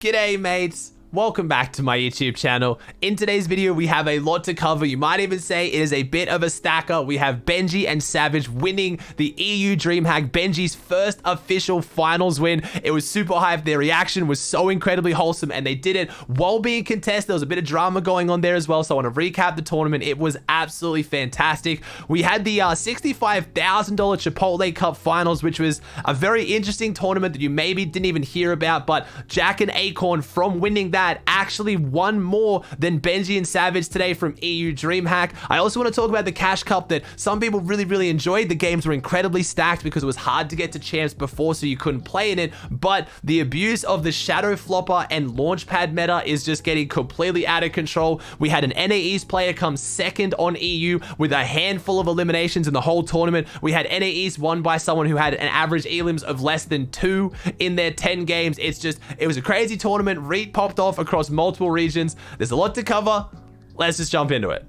G'day mates, welcome back to my YouTube channel. In today's video we have a lot to cover. You might even say it is a bit of a stacker. We have Benjy and Savage winning the EU DreamHack, Benjy's first official finals win. It was super hyped. Their reaction was so incredibly wholesome and they did it while being contested. There was a bit of drama going on there as well, so I want to recap the tournament. It was absolutely fantastic. We had the $65,000 Chipotle Cup finals, which was a very interesting tournament that you maybe didn't even hear about, but Jack and Acorn, from winning that, actually won more than Benjy and Savage today from EU DreamHack. I also want to talk about the Cash Cup that some people really enjoyed. The games were incredibly stacked because it was hard to get to champs before, so you couldn't play in it, but the abuse of the Shadow Flopper and Launchpad meta is just getting completely out of control. We had an NA East player come second on EU with a handful of eliminations in the whole tournament. We had NA East won by someone who had an average elims of less than 2 in their 10 games. It was a crazy tournament. Reet popped off across multiple regions. There's a lot to cover. Let's just jump into it.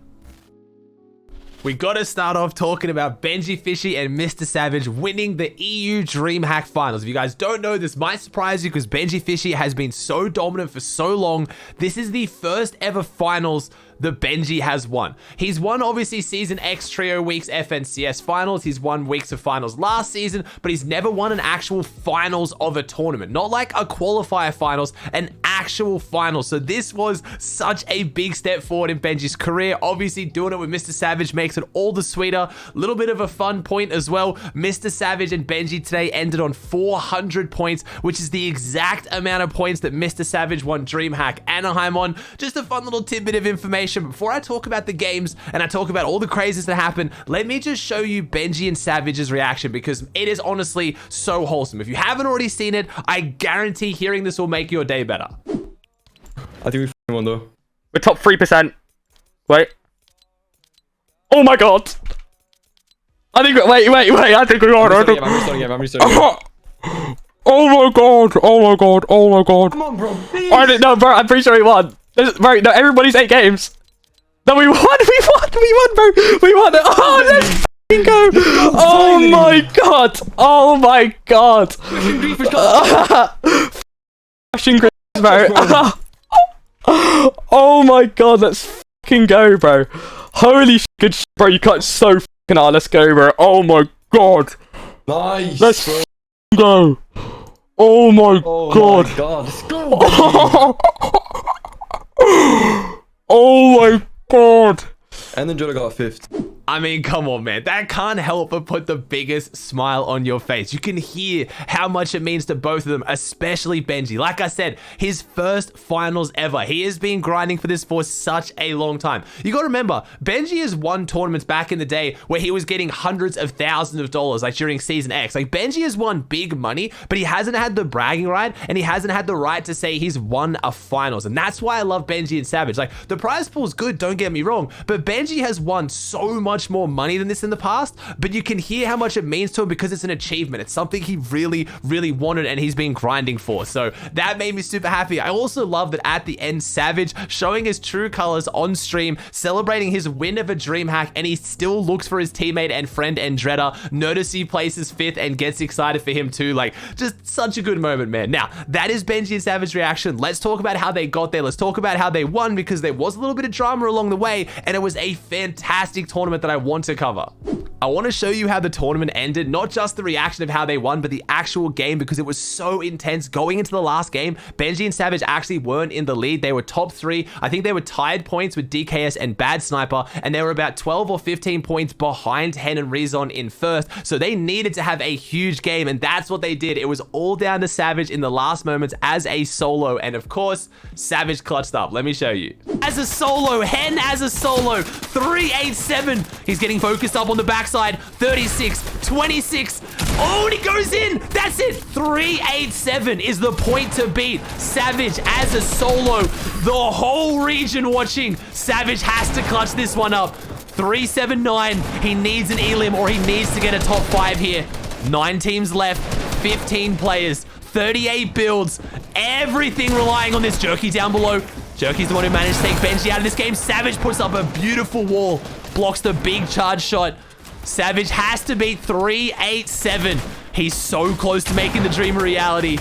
We gotta start off talking about Benjy Fishy and Mr. Savage winning the EU DreamHack finals. If you guys don't know, this might surprise you because Benjy Fishy has been so dominant for so long. This is the first ever finals that Benjy has won. He's won obviously Season X Trio Weeks FNCS finals. He's won Weeks of finals last season, but he's never won an actual finals of a tournament. Not like a qualifier finals, an actual finals. So this was such a big step forward in Benjy's career. Obviously doing it with Mr. Savage makes it all the sweeter. Little bit of a fun point as well. Mr. Savage and Benjy today ended on 400 points, which is the exact amount of points that Mr. Savage won DreamHack Anaheim on. Just a fun little tidbit of information. Before I talk about the games and I talk about all the crazes that happened, let me just show you Benjy and Savage's reaction because it is honestly so wholesome. If you haven't already seen it, I guarantee hearing this will make your day better. I think we won though. We're top 3%. Wait. Oh my god. I think wait. I think we won. I'm restarting again. Oh my god. Come on, bro. Please. I didn't know, bro. I'm pretty sure we won. Bro, no, everybody's 8 games. No, we won, bro. We won it. Oh, let's f***ing go. Oh my god. Flashing grief, bro. Oh my god, let's f***ing go, bro. Holy good shit, bro. You cut so f***ing hard. Let's go, bro. Oh my god. Nice. Let's f***ing go. Oh my god. My god. Let's go. Oh my god. And then Joda got 5th. I mean, come on, man. That can't help but put the biggest smile on your face. You can hear how much it means to both of them, especially Benjy. Like I said, his first finals ever. He has been grinding for this for such a long time. You gotta remember, Benjy has won tournaments back in the day where he was getting hundreds of thousands of dollars, like during Season X. Like, Benjy has won big money, but he hasn't had the bragging right, and he hasn't had the right to say he's won a finals. And that's why I love Benjy and Savage. Like, the prize pool's good, don't get me wrong, but Benjy has won so much more money than this in the past, but you can hear how much it means to him because it's an achievement. It's something he really wanted and he's been grinding for. So that made me super happy. I also love that at the end, Savage showing his true colors on stream, celebrating his win of a DreamHack, and he still looks for his teammate and friend Andretta. Notice he places 5th and gets excited for him too. Like, just such a good moment, man. Now, that is Benjy and Savage's reaction. Let's talk about how they got there. Let's talk about how they won because there was a little bit of drama along the way, and it was a fantastic tournament that I want to cover. I want to show you how the tournament ended, not just the reaction of how they won, but the actual game because it was so intense. Going into the last game, Benjy and Savage actually weren't in the lead. They were top 3. I think they were tied points with DKS and Bad Sniper, and they were about 12 or 15 points behind Hen and Rezon in first, so they needed to have a huge game, and that's what they did. It was all down to Savage in the last moments as a solo, and of course, Savage clutched up. Let me show you. As a solo, Hen as a solo, 387. He's getting focused up on the backside. 36, 26. Oh, and he goes in. That's it. 387 is the point to beat. Savage as a solo. The whole region watching. Savage has to clutch this one up. 379. He needs an elim or he needs to get a top 5 here. 9 teams left. 15 players. 38 builds. Everything relying on this Jerky down below. Jerky's the one who managed to take Benjy out of this game. Savage puts up a beautiful wall. Blocks the big charge shot. Savage has to beat 387. He's so close to making the dream a reality.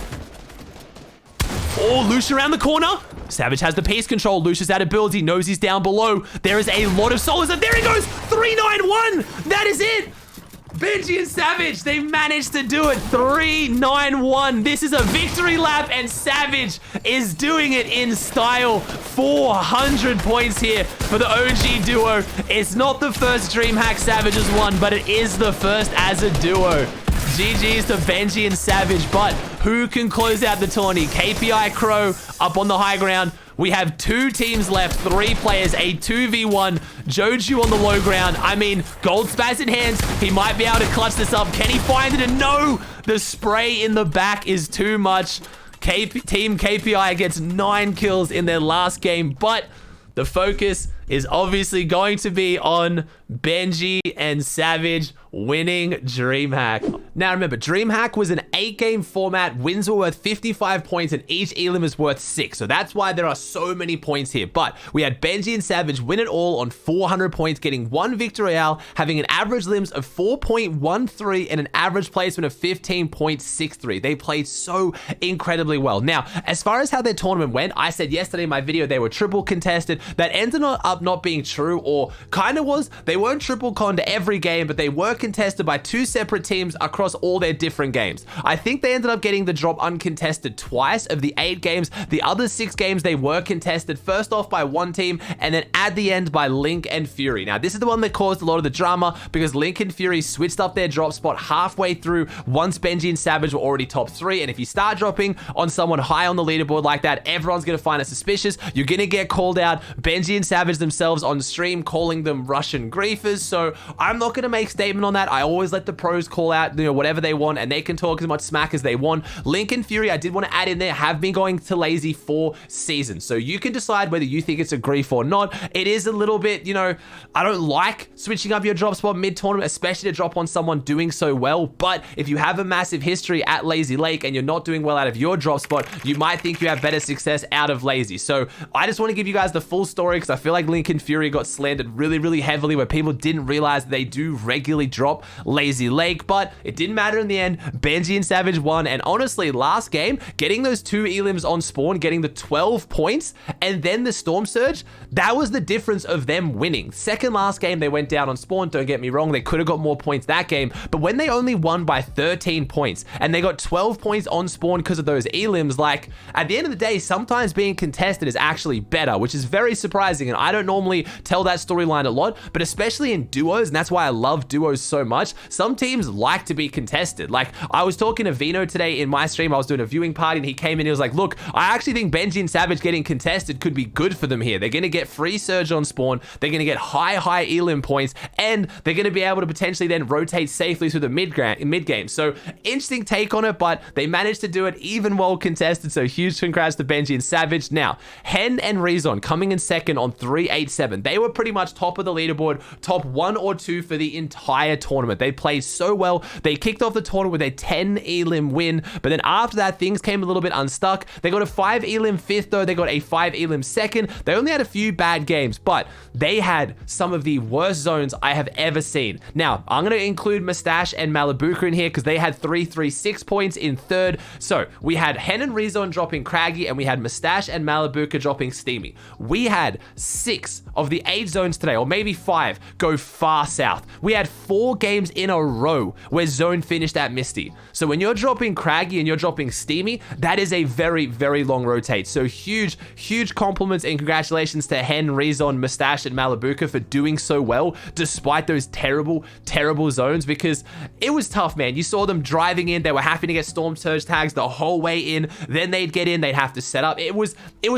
Oh, Lucia around the corner. Savage has the piece control. Lucia's out of builds. He knows he's down below. There is a lot of solos. And there he goes. 3-9-1. That is it. Benjy and Savage, they managed to do it. 3-9-1. This is a victory lap, and Savage is doing it in style. 400 points here for the OG duo. It's not the first DreamHack Savage has won, but it is the first as a duo. GG's to Benjy and Savage, but who can close out the tourney? KPI Crow up on the high ground. We have 2 teams left, 3 players, a 2v1. Joju on the low ground. I mean, gold spaz in hands. He might be able to clutch this up. Can he find it? And no, the spray in the back is too much. Team KPI gets 9 kills in their last game, but the focus is obviously going to be on Benjy and Savage winning DreamHack. Now remember, DreamHack was an 8-game format. Wins were worth 55 points and each elim is worth 6. So that's why there are so many points here. But we had Benjy and Savage win it all on 400 points, getting 1 victory royale, having an average limbs of 4.13 and an average placement of 15.63. They played so incredibly well. Now, as far as how their tournament went, I said yesterday in my video they were triple contested. That ended up not being true, or kind of was. They weren't triple conned every game, but they were contested by 2 separate teams across all their different games. I think they ended up getting the drop uncontested twice of the 8 games. The other 6 games they were contested, first off by 1 team and then at the end by Link and Fury. Now this is the one that caused a lot of the drama because Link and Fury switched up their drop spot halfway through once Benjy and Savage were already top 3, and if you start dropping on someone high on the leaderboard like that, everyone's going to find it suspicious. You're going to get called out. Benjy and Savage themselves on stream calling them Russian griefers, so I'm not going to make a statement on that. I always let the pros call out, whatever they want, and they can talk as much smack as they want. Link and Fury, I did want to add in there, have been going to lazy for seasons, so you can decide whether you think it's a grief or not. It is a little bit, I don't like switching up your drop spot mid-tournament, especially to drop on someone doing so well, but if you have a massive history at Lazy Lake and you're not doing well out of your drop spot, you might think you have better success out of Lazy. So I just want to give you guys the full story because I feel like Link and Fury got slandered really, really heavily where people didn't realize they do regularly drop Lazy Lake, but it didn't matter in the end. Benjy and Savage won, and honestly, last game, getting those 2 elims on spawn, getting the 12 points, and then the Storm Surge, that was the difference of them winning. Second last game, they went down on spawn, don't get me wrong, they could have got more points that game, but when they only won by 13 points, and they got 12 points on spawn because of those elims, like, at the end of the day, sometimes being contested is actually better, which is very surprising, and I don't normally tell that storyline a lot, but especially in duos, and that's why I love duos so much, some teams like to be contested. Like, I was talking to Vino today in my stream, I was doing a viewing party, and he came in, he was like, look, I actually think Benjy and Savage getting contested could be good for them here. They're going to get free surge on spawn, they're going to get high elim points, and they're going to be able to potentially then rotate safely through the mid-game. So, interesting take on it, but they managed to do it even while contested, so huge congrats to Benjy and Savage. Now, Hen and Rezon coming in second on 387. They were pretty much top of the leaderboard, top 1 or 2 for the entire tournament. They played so well. They kicked off the tournament with a 10 elim win, but then after that, things came a little bit unstuck. They got a 5 elim 5th though. They got a 5 elim 2nd. They only had a few bad games, but they had some of the worst zones I have ever seen. Now, I'm going to include Mustache and Malibuka in here because they had 336 points in 3rd. So we had Hen and Rezon dropping Craggy, and we had Mustache and Malibuka dropping Steamy. We had 6 of the 8 zones today, or maybe 5, go far south. We had 4 games in a row where zone finished at Misty. So when you're dropping Craggy and you're dropping Steamy, that is a very, very long rotate. So huge compliments and congratulations to Hen, Rezon, Mustache, and Malibuka for doing so well despite those terrible zones, because it was tough, man. You saw them driving in, they were having to get Storm Surge tags the whole way in, then they'd get in, they'd have to set up. It was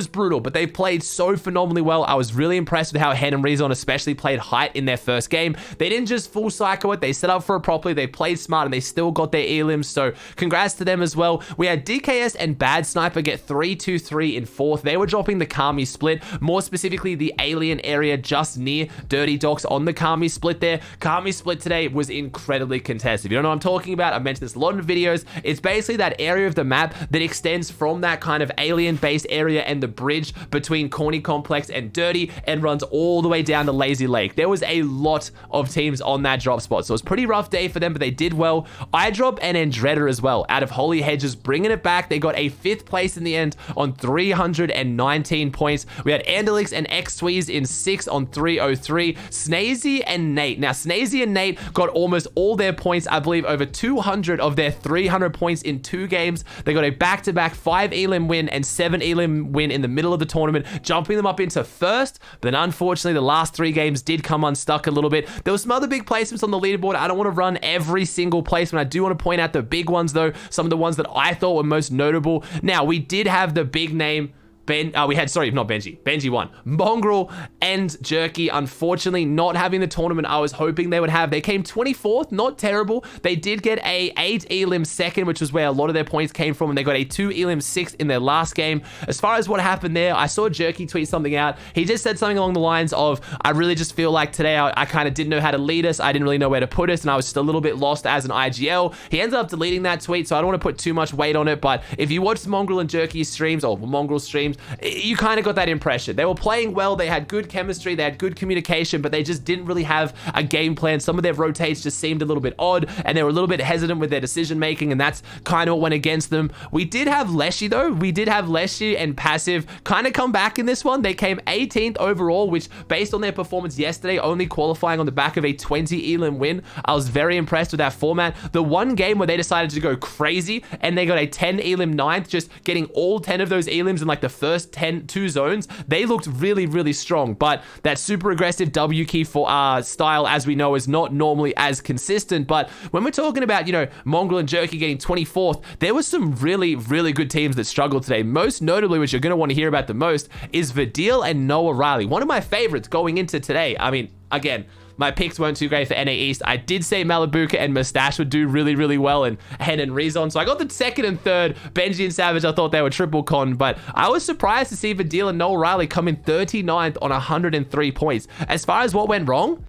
brutal, but they played so phenomenally well. I was really impressed with how Hen and Rezon especially played height in their first game. They didn't just full cycle it, they set up for it properly, they played smart, and they still got their elims, so congrats to them as well. We had DKS and Bad Sniper get 3-2-3 in 4th. They were dropping the Kami split, more specifically the alien area just near Dirty Docks on the Kami split there. Kami split today was incredibly contested. If you don't know what I'm talking about, I've mentioned this a lot in videos. It's basically that area of the map that extends from that kind of alien-based area and the bridge between Corny Complex and Dirty and runs all the way down to Lazy Lake. There was was a lot of teams on that drop spot. So it was a pretty rough day for them, but they did well. iDrop and Andretta as well, out of Holy Hedges, bringing it back. They got a 5th place in the end on 319 points. We had Andalix and X-Tweez in 6th on 303. Snazy and Nate. Now, Snazy and Nate got almost all their points, I believe over 200 of their 300 points in 2 games. They got a back-to-back 5 elim win and 7 elim win in the middle of the tournament, jumping them up into first. But then unfortunately, the last 3 games did come unstuck a little bit. There was some other big placements on the leaderboard. I don't want to run every single placement. I do want to point out the big ones though, some of the ones that I thought were most notable. Now, we did have the big name Benjy won. Mongrel and Jerky, unfortunately, not having the tournament I was hoping they would have. They came 24th, not terrible. They did get a 8 elim 2nd, which was where a lot of their points came from, and they got a 2 elim 6th in their last game. As far as what happened there, I saw Jerky tweet something out. He just said something along the lines of, I really just feel like today I kind of didn't know how to lead us. I didn't really know where to put us, and I was just a little bit lost as an IGL. He ended up deleting that tweet, so I don't want to put too much weight on it, but if you watched Mongrel and Jerky's streams, or Mongrel's streams, you kind of got that impression. They were playing well, they had good chemistry, they had good communication, but they just didn't really have a game plan. Some of their rotates just seemed a little bit odd, and they were a little bit hesitant with their decision making, and that's kind of what went against them. We did have Leshy though. We did have Leshy and Passive kind of come back in this one. They came 18th overall, which based on their performance yesterday, only qualifying on the back of a 20 elim win, I was very impressed with that format. The one game where they decided to go crazy and they got a 10 elim 9th, just getting all 10 of those elims in like the first 2 zones, they looked really, really strong. But that super aggressive W key for style, as we know, is not normally as consistent. But when we're talking about, you know, Mongrel and Jerky getting 24th, there was some really, really good teams that struggled today. Most notably, which you're going to want to hear about the most, is Vidil and Noah Riley. One of my favorites going into today. I mean, again, my picks weren't too great for NA East. I did say Malibuka and Mustache would do really, really well, and Hen and Rezon. So I got the 2nd and 3rd. Benjy and Savage, I thought they were triple con, but I was surprised to see Vidil and Noel Riley come in 39th on 103 points. As far as what went wrong,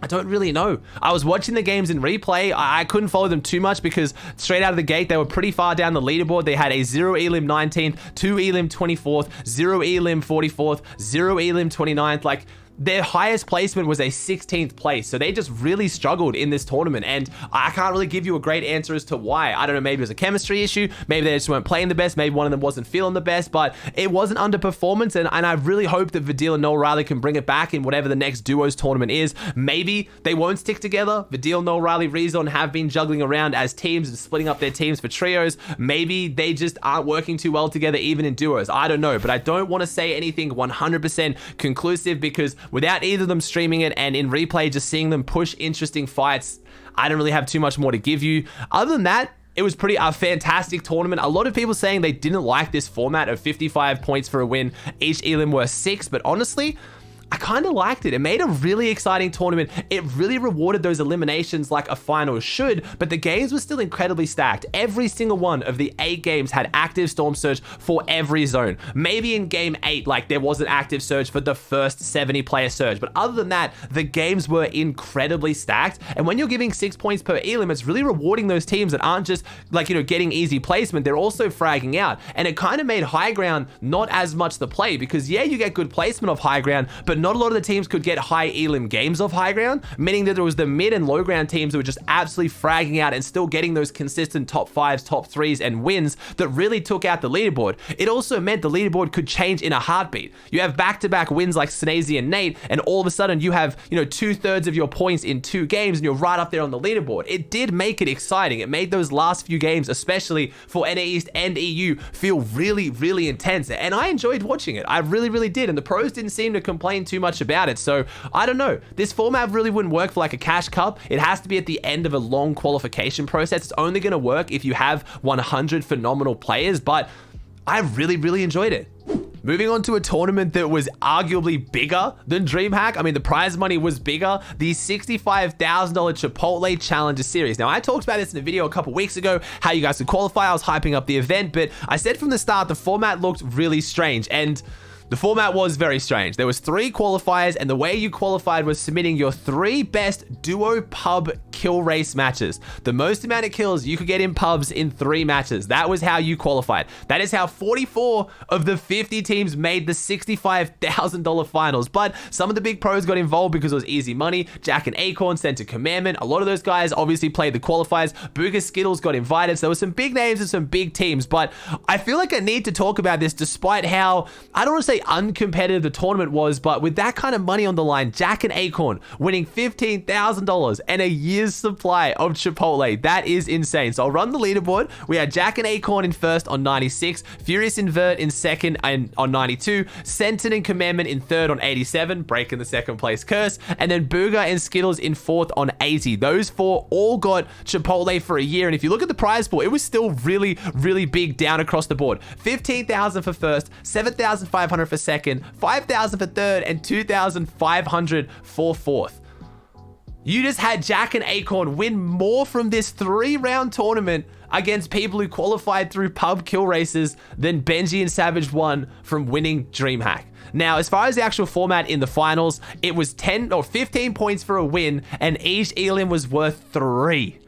I don't really know. I was watching the games in replay. I couldn't follow them too much because straight out of the gate, they were pretty far down the leaderboard. They had a 0 elim 19th, 2 elim 24th, 0 elim 44th, 0 elim 29th. Like, their highest placement was a 16th place. So they just really struggled in this tournament. And I can't really give you a great answer as to why. I don't know, maybe it was a chemistry issue. Maybe they just weren't playing the best. Maybe one of them wasn't feeling the best, but it wasn't underperformance. And I really hope that Vidil and Noel Riley can bring it back in whatever the next duos tournament is. Maybe they won't stick together. Vidil, Noel Riley, Rezon have been juggling around as teams and splitting up their teams for trios. Maybe they just aren't working too well together, even in duos. I don't know, but I don't want to say anything 100% conclusive because without either of them streaming it and in replay just seeing them push interesting fights, I don't really have too much more to give you. Other than that, it was a fantastic tournament. A lot of people saying they didn't like this format of 55 points for a win. Each elim were 6, but honestly, I kind of liked it. It made a really exciting tournament. It really rewarded those eliminations like a final should, but the games were still incredibly stacked. Every single one of the 8 games had active Storm Surge for every zone. Maybe in game 8, like there was an active surge for the first 70 player surge, but other than that, the games were incredibly stacked. And when you're giving 6 points per elim, it's really rewarding those teams that aren't just like, you know, getting easy placement. They're also fragging out. And it kind of made high ground not as much the play because yeah, you get good placement of high ground, but not a lot of the teams could get high elim games of high ground, meaning that there was the mid and low ground teams that were just absolutely fragging out and still getting those consistent top 5s, top 3s, and wins that really took out the leaderboard. It also meant the leaderboard could change in a heartbeat. You have back-to-back wins like Snazy and Nate, and all of a sudden you have, you know, 2/3 of your points in 2 games, and you're right up there on the leaderboard. It did make it exciting. It made those last few games, especially for NA East and EU, feel really, really intense, and I enjoyed watching it. I really, really did, and the pros didn't seem to complain too much about it. So I don't know, this format really wouldn't work for like a cash cup. It has to be at the end of a long qualification process. It's only going to work if you have 100 phenomenal players, but I really, really enjoyed it. Moving on to a tournament that was arguably bigger than DreamHack. I mean, the prize money was bigger. The $65,000 Chipotle Challenger Series. Now, I talked about this in a video a couple weeks ago, how you guys could qualify. I was hyping up the event, but I said from the start, the format looked really strange. And The format was very strange. There was 3 qualifiers, and the way you qualified was submitting your 3 best duo pub kill race matches. The most amount of kills you could get in pubs in 3 matches. That was how you qualified. That is how 44 of the 50 teams made the $65,000 finals. But some of the big pros got involved because it was easy money. Jack and Acorn sent to Commandment. A lot of those guys obviously played the qualifiers. Booger Skittles got invited. So there were some big names and some big teams. But I feel like I need to talk about this despite how, I don't want to say uncompetitive the tournament was, but with that kind of money on the line, Jack and Acorn winning $15,000 and a year's supply of Chipotle. That is insane. So I'll run the leaderboard. We had Jack and Acorn in first on 96, Furious Invert in second and on 92, Sentin and Commandment in third on 87, breaking the second place curse, and then Booger and Skittles in fourth on 80. Those 4 all got Chipotle for a year, and if you look at the prize pool, it was still really, really big down across the board. 15,000 for first, 7,500 for second, 5,000 for third, and 2,500 for fourth. You just had Jack and Acorn win more from this 3-round tournament against people who qualified through pub kill races than Benjy and Savage won from winning DreamHack. Now, as far as the actual format in the finals, it was 10 or 15 points for a win, and each elim was worth 3.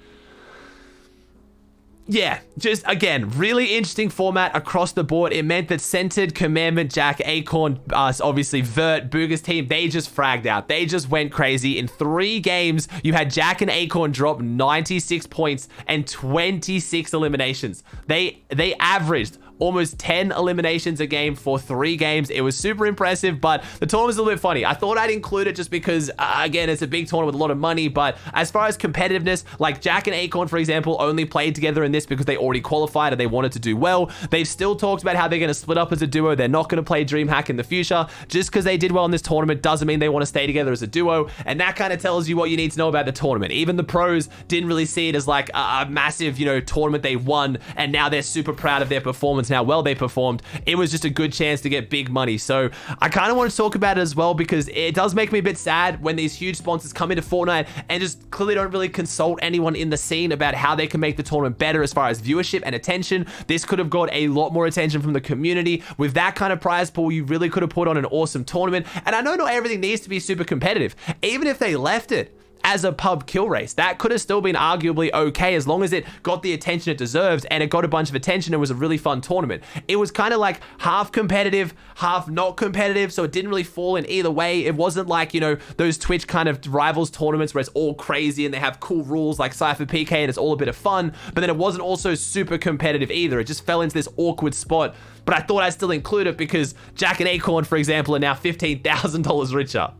Yeah, just again, really interesting format across the board. It meant that Centered, Commandment, Jack, Acorn, obviously Vert, Booger's team, they just fragged out. They just went crazy. In 3 games, you had Jack and Acorn drop 96 points and 26 eliminations. They averaged almost 10 eliminations a game for 3 games. It was super impressive, but the tournament was a little bit funny. I thought I'd include it just because, again, it's a big tournament with a lot of money, but as far as competitiveness, like Jack and Acorn, for example, only played together in this because they already qualified and they wanted to do well. They've still talked about how they're going to split up as a duo. They're not going to play DreamHack in the future. Just because they did well in this tournament doesn't mean they want to stay together as a duo, and that kind of tells you what you need to know about the tournament. Even the pros didn't really see it as like a massive, tournament they won, and now they're super proud of their performance and how well they performed. It was just a good chance to get big money. So I kind of want to talk about it as well because it does make me a bit sad when these huge sponsors come into Fortnite and just clearly don't really consult anyone in the scene about how they can make the tournament better as far as viewership and attention. This could have got a lot more attention from the community. With that kind of prize pool, you really could have put on an awesome tournament. And I know not everything needs to be super competitive. Even if they left it as a pub kill race, that could have still been arguably okay as long as it got the attention it deserved and it got a bunch of attention. It was a really fun tournament. It was kind of like half competitive, half not competitive, so it didn't really fall in either way. It wasn't like, those Twitch kind of rivals tournaments where it's all crazy and they have cool rules like Cypher PK and it's all a bit of fun, but then it wasn't also super competitive either. It just fell into this awkward spot, but I thought I'd still include it because Jack and Acorn, for example, are now $15,000 richer.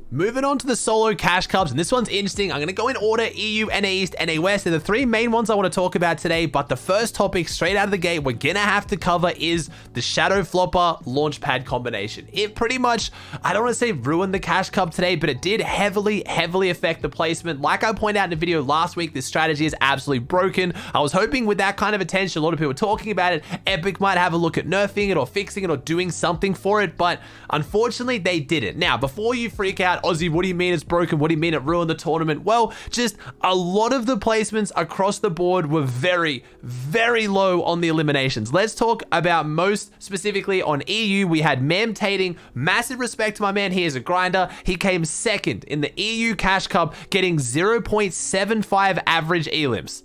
Moving on to the solo cash cups, and this one's interesting. I'm going to go in order: EU, NA East, NA West. They're the 3 main ones I want to talk about today, but the first topic straight out of the gate we're going to have to cover is the Shadow Flopper Launchpad combination. It pretty much, I don't want to say ruined the cash cup today, but it did heavily affect the placement. Like I pointed out in a video last week, this strategy is absolutely broken. I was hoping with that kind of attention, a lot of people were talking about it, Epic might have a look at nerfing it or fixing it or doing something for it, but unfortunately they didn't. Now, before you freak out, Aussie, what do you mean it's broken? What do you mean it ruined the tournament? Well, just a lot of the placements across the board were very low on the eliminations. Let's talk about most specifically on EU. We had Mamtating. Massive respect to my man. He is a grinder. He came second in the EU Cash Cup, getting 0.75 average elims.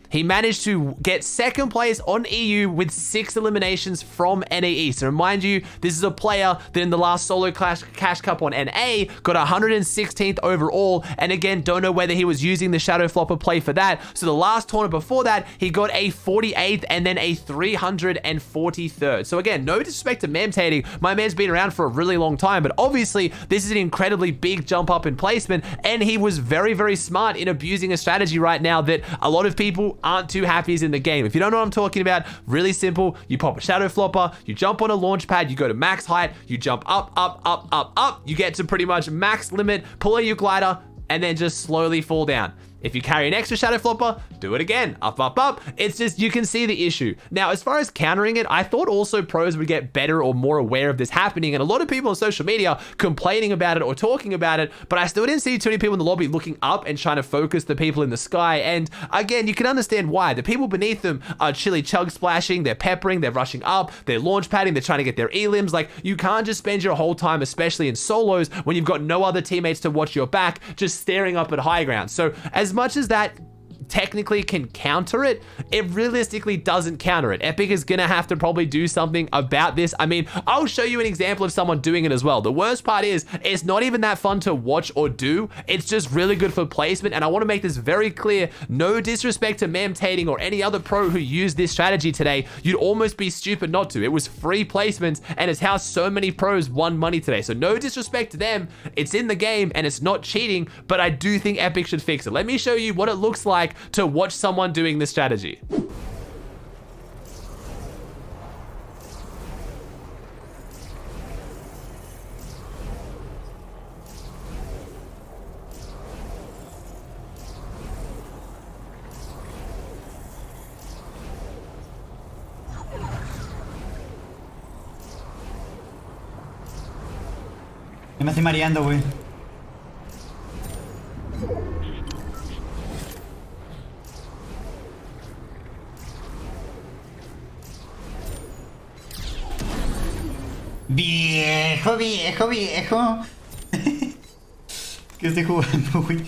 He managed to get second place on EU with 6 eliminations from NA East. So remind you, this is a player that in the last solo cash cup on NA got 116th overall. And again, don't know whether he was using the Shadow Flopper play for that. So the last tournament before that, he got a 48th and then a 343rd. So again, no disrespect to Mamtating. My man's been around for a really long time, but obviously this is an incredibly big jump up in placement. And he was very smart in abusing a strategy right now that a lot of people aren't too happy is in the game. If you don't know what I'm talking about, really simple. You pop a Shadow Flopper, you jump on a launch pad, you go to max height, you jump up, you get to pretty much max limit, pull out your glider, and then just slowly fall down. If you carry an extra shadow flopper, do it again. Up, up, up. It's just, you can see the issue. Now, as far as countering it, I thought also pros would get better or more aware of this happening. And a lot of people on social media complaining about it or talking about it, but I still didn't see too many people in the lobby looking up and trying to focus the people in the sky. And again, you can understand why. The people beneath them are chili chug splashing, they're peppering, they're rushing up, they're launch padding, they're trying to get their elims. Like, you can't just spend your whole time, especially in solos, when you've got no other teammates to watch your back, just staring up at high ground. So as much as that technically can counter it, it realistically doesn't counter it. Epic is gonna have to probably do something about this. I mean, I'll show you an example of someone doing it as well. The worst part is, it's not even that fun to watch or do. It's just really good for placement, and I want to make this very clear. No disrespect to Mamtating or any other pro who used this strategy today. You'd almost be stupid not to. It was free placements, and it's how so many pros won money today. So no disrespect to them. It's in the game, and it's not cheating, but I do think Epic should fix it. Let me show you what it looks like to watch someone doing this strategy. Me estoy mareando, güey. Viejo, viejo, viejo. ¿Qué estoy jugando, güey?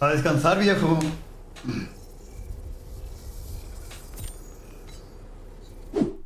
A descansar, viejo.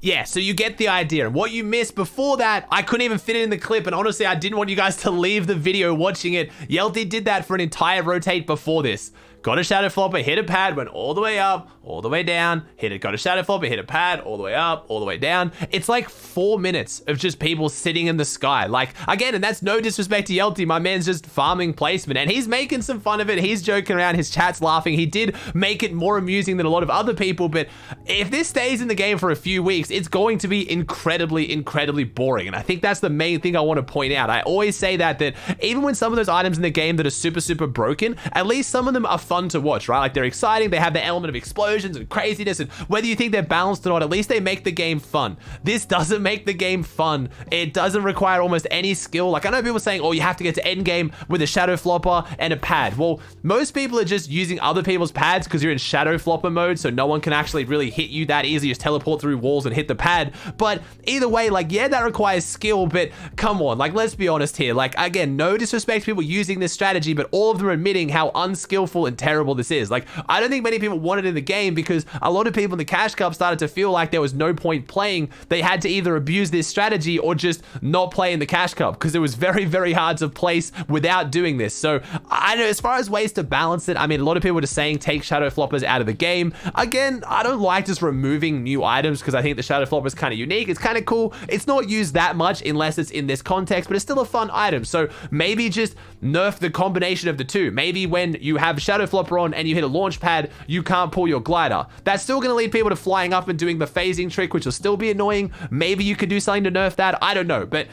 Yeah, so you get the idea. And what you missed before that, I couldn't even fit it in the clip, and honestly, I didn't want you guys to leave the video watching it. Yelty did that for an entire rotate before this. Got a shadow flopper, hit a pad, went all the way up, all the way down, hit it, got a shadow flopper, hit a pad, all the way up, all the way down. It's like 4 minutes of just people sitting in the sky. Like, again, and that's no disrespect to Yelty, my man's just farming placement, and he's making some fun of it, he's joking around, his chat's laughing, he did make it more amusing than a lot of other people, but if this stays in the game for a few weeks, it's going to be incredibly, incredibly boring, and I think that's the main thing I want to point out. I always say that even when some of those items in the game that are super, super broken, at least some of them are fun to watch, right? Like, they're exciting, they have the element of explosions and craziness, and whether you think they're balanced or not, at least they make the game fun. This doesn't make the game fun. It doesn't require almost any skill. Like, I know people saying, oh, you have to get to end game with a shadow flopper and a pad. Well, most people are just using other people's pads because you're in shadow flopper mode, so no one can actually really hit you that easy. Just teleport through walls and hit the pad. But either way, like, yeah, that requires skill, but come on, like, let's be honest here. Like, again, no disrespect to people using this strategy, but all of them are admitting how unskillful and terrible this is. Like, I don't think many people wanted it in the game because a lot of people in the Cash Cup started to feel like there was no point playing. They had to either abuse this strategy or just not play in the Cash Cup because it was very, very hard to place without doing this. So I know, as far as ways to balance it, I mean, a lot of people were just saying take shadow floppers out of the game. Again, I don't like just removing new items because I think the shadow flopper is kind of unique. It's kind of cool. It's not used that much unless it's in this context, but it's still a fun item. So maybe just nerf the combination of the two. Maybe when you have shadow flopper on and you hit a launch pad, you can't pull your glider. That's still going to lead people to flying up and doing the phasing trick, which will still be annoying. Maybe you could do something to nerf that. I don't know, but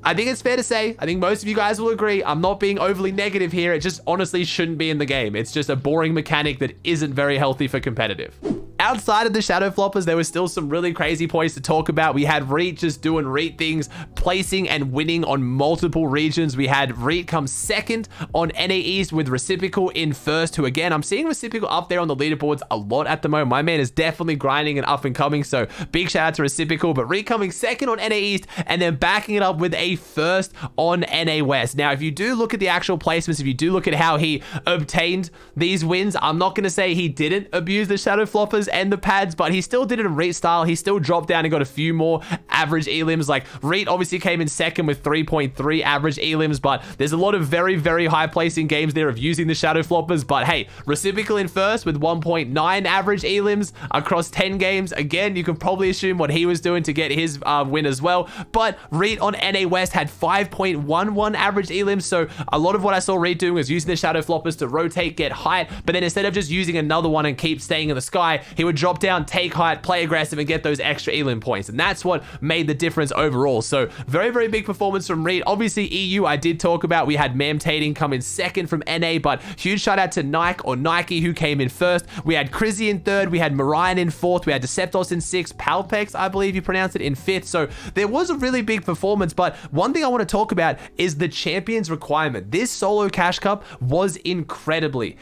I think it's fair to say, I think most of you guys will agree, I'm not being overly negative here. It just honestly shouldn't be in the game. It's just a boring mechanic that isn't very healthy for competitive. Outside of the shadow floppers, there was still some really crazy points to talk about. We had Reet just doing Reet things, placing and winning on multiple regions. We had Reet come second on NA East with Reciprocal in first, who again, I'm seeing Reciprocal up there on the leaderboards a lot at the moment. My man is definitely grinding and up and coming, so big shout out to Reciprocal. But Reet coming second on NA East and then backing it up with a first on NA West. Now, if you do look at the actual placements, if you do look at how he obtained these wins, I'm not going to say he didn't abuse the shadow floppers and the pads, but he still did it in Reet style. He still dropped down and got a few more average elims. Like, Reet obviously came in second with 3.3 average elims, but there's a lot of very, very high placing games there of using the shadow floppers. But hey, Reciprocal in first with 1.9 average elims across 10 games. Again, you can probably assume what he was doing to get his win as well. But Reet on NA West had 5.11 average elims, so a lot of what I saw Reet doing was using the shadow floppers to rotate, get height, but then instead of just using another one and keep staying in the sky, he would drop down, take height, play aggressive, and get those extra elim points. And that's what made the difference overall. So very, very big performance from Reet. Obviously, EU, I did talk about. We had Mamtating come in second from NA, but huge shout out to Nike, who came in first. We had Crizzy in third. We had Marion in fourth. We had Deceptos in sixth. Palpex, I believe you pronounce it, in fifth. So there was a really big performance. But one thing I want to talk about is the champions requirement. This solo cash cup was incredibly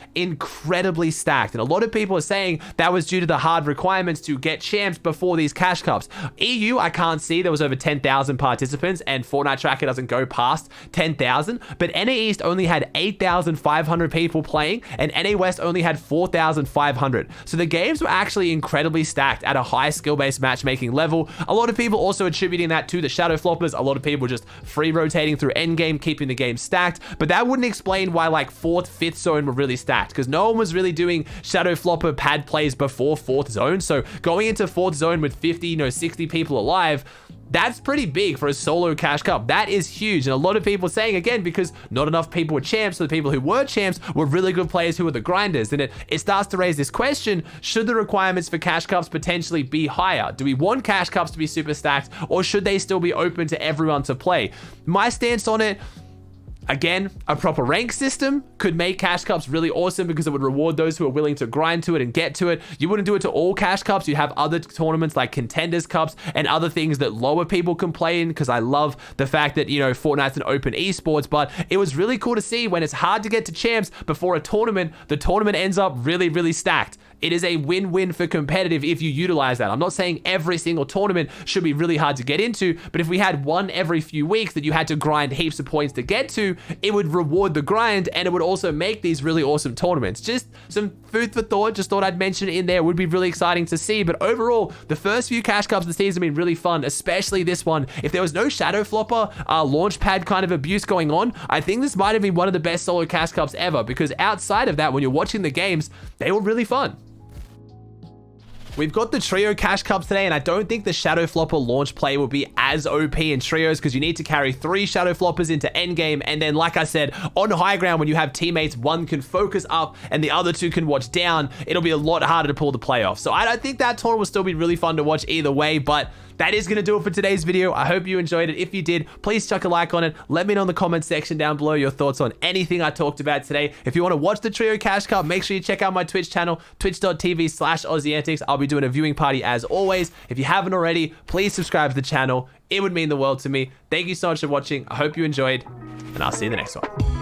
stacked. And a lot of people are saying that was due to the hard requirements to get champs before these cash cups. EU, I can't see. There was over 10,000 participants, and Fortnite Tracker doesn't go past 10,000. But NA East only had 8,500 people playing, and NA West only had 4,500. So the games were actually incredibly stacked at a high skill-based matchmaking level. A lot of people also attributing that to the shadow floppers. A lot of people just free rotating through endgame, keeping the game stacked. But that wouldn't explain why like 4th, 5th zone were really stacked, because no one was really doing shadow flopper pad plays before 4th zone. So going into 4th zone with 50, 60 people alive, that's pretty big for a solo cash cup. That is huge. And a lot of people saying, again, because not enough people were champs, so the people who were champs were really good players who were the grinders. And it starts to raise this question, should the requirements for cash cups potentially be higher? Do we want cash cups to be super stacked, or should they still be open to everyone to play? My stance on it, again, a proper rank system could make cash cups really awesome, because it would reward those who are willing to grind to it and get to it. You wouldn't do it to all cash cups. You'd have other tournaments like contenders cups and other things that lower people can play in, because I love the fact that, Fortnite's an open esports. But it was really cool to see when it's hard to get to champs before a tournament, the tournament ends up really stacked. It is a win-win for competitive if you utilize that. I'm not saying every single tournament should be really hard to get into, but if we had one every few weeks that you had to grind heaps of points to get to, it would reward the grind, and it would also make these really awesome tournaments. Just some food for thought. Just thought I'd mention it in there. It would be really exciting to see. But overall, the first few cash cups of the season have been really fun, especially this one. If there was no shadow flopper launch pad kind of abuse going on, I think this might have been one of the best solo cash cups ever, because outside of that, when you're watching the games, they were really fun. We've got the trio cash cups today, and I don't think the shadow flopper launch play will be as OP in trios, because you need to carry 3 shadow floppers into endgame. And then, like I said, on high ground, when you have teammates, one can focus up and the other 2 can watch down, it'll be a lot harder to pull the play off. So I don't think that tournament will still be really fun to watch either way, but that is going to do it for today's video. I hope you enjoyed it. If you did, please chuck a like on it. Let me know in the comment section down below your thoughts on anything I talked about today. If you want to watch the Trio Cash Cup, make sure you check out my Twitch channel, twitch.tv/Aussie Antics. I'll be doing a viewing party as always. If you haven't already, please subscribe to the channel. It would mean the world to me. Thank you so much for watching. I hope you enjoyed, and I'll see you in the next one.